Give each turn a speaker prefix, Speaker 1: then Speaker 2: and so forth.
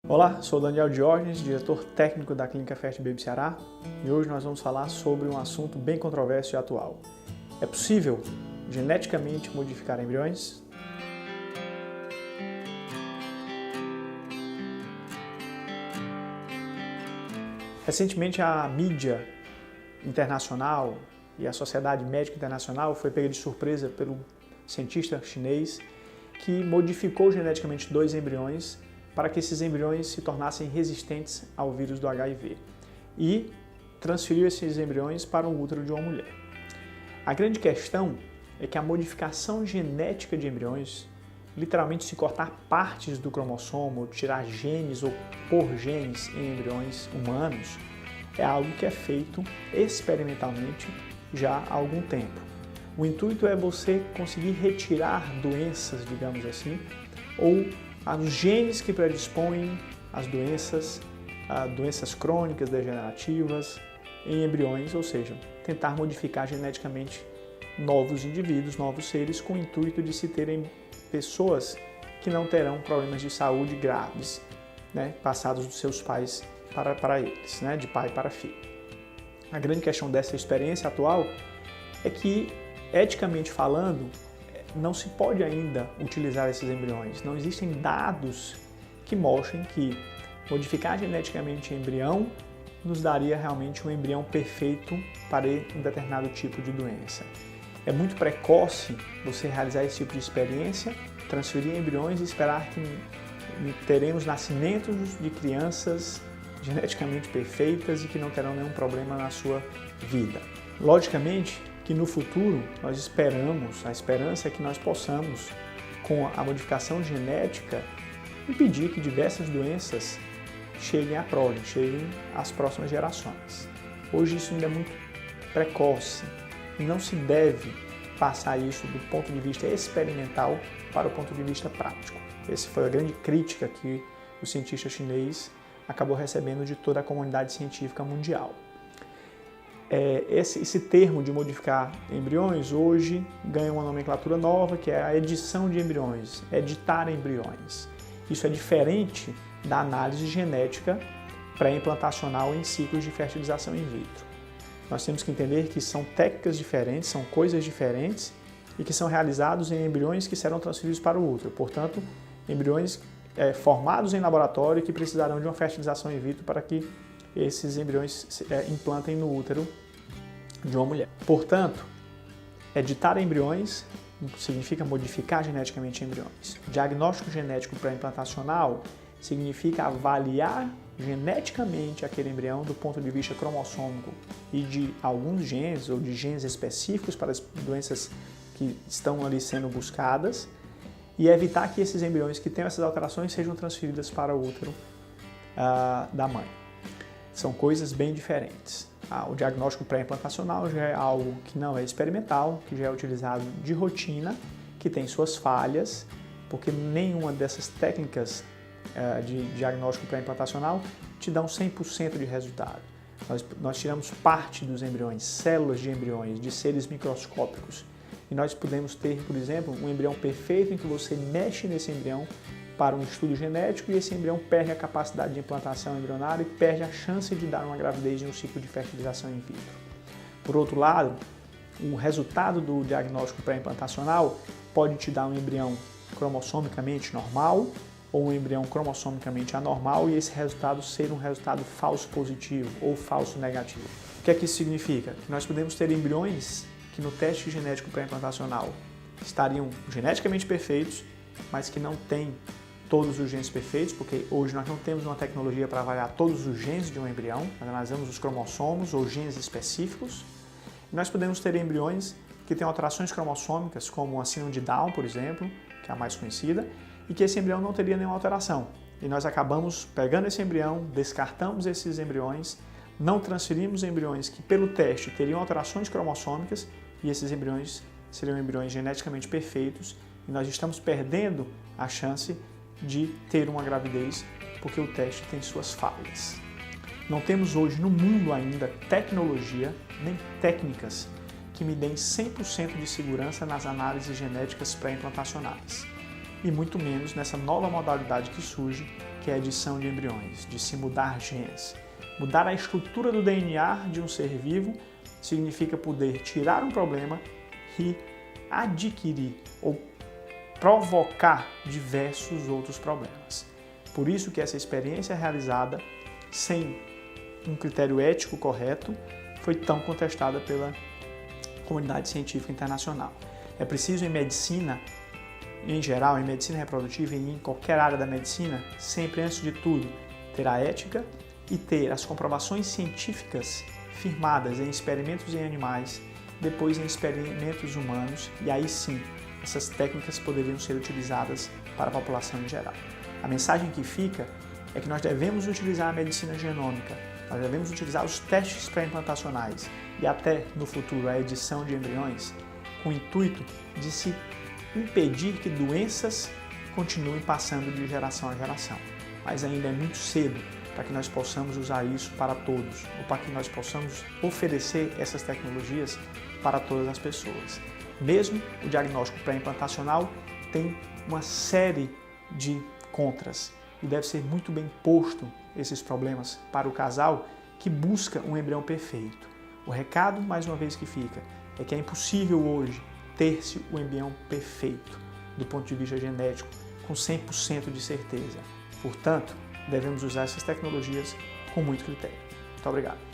Speaker 1: Olá, sou Daniel Diógenes, diretor técnico da Clínica Fast Baby Ceará, e hoje nós vamos falar sobre um assunto bem controverso e atual. É possível geneticamente modificar embriões? Recentemente a mídia internacional e a Sociedade Médica Internacional foi pega de surpresa pelo cientista chinês que modificou geneticamente 2 embriões para que esses embriões se tornassem resistentes ao vírus do HIV e transferiu esses embriões para o útero de uma mulher. A grande questão é que a modificação genética de embriões, literalmente se cortar partes do cromossomo, tirar genes ou pôr genes em embriões humanos, é algo que é feito experimentalmente já há algum tempo. O intuito é você conseguir retirar doenças, digamos assim, ou os genes que predispõem às doenças crônicas, degenerativas, em embriões, ou seja, tentar modificar geneticamente novos indivíduos, novos seres, com o intuito de se terem pessoas que não terão problemas de saúde graves, passados dos seus pais para eles, de pai para filho. A grande questão dessa experiência atual é que, eticamente falando, não se pode ainda utilizar esses embriões. Não existem dados que mostrem que modificar geneticamente o embrião nos daria realmente um embrião perfeito para um determinado tipo de doença. É muito precoce você realizar esse tipo de experiência, transferir embriões e esperar que teremos nascimentos de crianças geneticamente perfeitas e que não terão nenhum problema na sua vida. Logicamente que no futuro nós esperamos, a esperança é que nós possamos, com a modificação genética, impedir que diversas doenças cheguem à prole, cheguem às próximas gerações. Hoje isso ainda é muito precoce e não se deve passar isso do ponto de vista experimental para o ponto de vista prático. Essa foi a grande crítica que o cientista chinês acabou recebendo de toda a comunidade científica mundial. Esse termo de modificar embriões hoje ganha uma nomenclatura nova, que é a edição de embriões, editar embriões. Isso é diferente da análise genética pré-implantacional em ciclos de fertilização in vitro. Nós temos que entender que são técnicas diferentes, são coisas diferentes e que são realizados em embriões que serão transferidos para o útero. Portanto, embriões formados em laboratório que precisarão de uma fertilização in vitro para que esses embriões implantem no útero de uma mulher. Portanto, editar embriões significa modificar geneticamente embriões. Diagnóstico genético pré-implantacional significa avaliar geneticamente aquele embrião do ponto de vista cromossômico e de alguns genes ou de genes específicos para as doenças que estão ali sendo buscadas e evitar que esses embriões que tenham essas alterações sejam transferidas para o útero da mãe. São coisas bem diferentes. O diagnóstico pré-implantacional já é algo que não é experimental, que já é utilizado de rotina, que tem suas falhas, porque nenhuma dessas técnicas de diagnóstico pré-implantacional te dão 100% de resultado. Nós tiramos parte dos embriões, células de embriões, de seres microscópicos, e nós podemos ter, por exemplo, um embrião perfeito em que você mexe nesse embrião para um estudo genético e esse embrião perde a capacidade de implantação embrionária e perde a chance de dar uma gravidez em um ciclo de fertilização in vitro. Por outro lado, o resultado do diagnóstico pré-implantacional pode te dar um embrião cromossomicamente normal ou um embrião cromossomicamente anormal e esse resultado ser um resultado falso positivo ou falso negativo. O que é que isso significa? Que nós podemos ter embriões que no teste genético pré-implantacional estariam geneticamente perfeitos, mas que não têm todos os genes perfeitos, porque hoje nós não temos uma tecnologia para avaliar todos os genes de um embrião, nós analisamos os cromossomos ou genes específicos. E nós podemos ter embriões que têm alterações cromossômicas, como a síndrome de Down, por exemplo, que é a mais conhecida, e que esse embrião não teria nenhuma alteração. E nós acabamos pegando esse embrião, descartamos esses embriões, não transferimos embriões que pelo teste teriam alterações cromossômicas e esses embriões seriam embriões geneticamente perfeitos e nós estamos perdendo a chance de ter uma gravidez porque o teste tem suas falhas. Não temos hoje no mundo ainda tecnologia nem técnicas que me deem 100% de segurança nas análises genéticas pré-implantacionais. E muito menos nessa nova modalidade que surge, que é a edição de embriões, de se mudar genes. Mudar a estrutura do DNA de um ser vivo significa poder tirar um problema e adquirir ou provocar diversos outros problemas. Por isso que essa experiência realizada sem um critério ético correto foi tão contestada pela comunidade científica internacional. É preciso em medicina, em geral, em medicina reprodutiva e em qualquer área da medicina, sempre antes de tudo, ter a ética e ter as comprovações científicas firmadas em experimentos em animais, depois em experimentos humanos, e aí sim, essas técnicas poderiam ser utilizadas para a população em geral. A mensagem que fica é que nós devemos utilizar a medicina genômica, nós devemos utilizar os testes pré-implantacionais e até, no futuro, a edição de embriões, com o intuito de se impedir que doenças continuem passando de geração a geração. Mas ainda é muito cedo para que nós possamos usar isso para todos, ou para que nós possamos oferecer essas tecnologias para todas as pessoas. Mesmo o diagnóstico pré-implantacional tem uma série de contras e deve ser muito bem posto esses problemas para o casal que busca um embrião perfeito. O recado, mais uma vez, que fica é que é impossível hoje ter-se o embrião perfeito do ponto de vista genético com 100% de certeza. Portanto, devemos usar essas tecnologias com muito critério. Muito obrigado.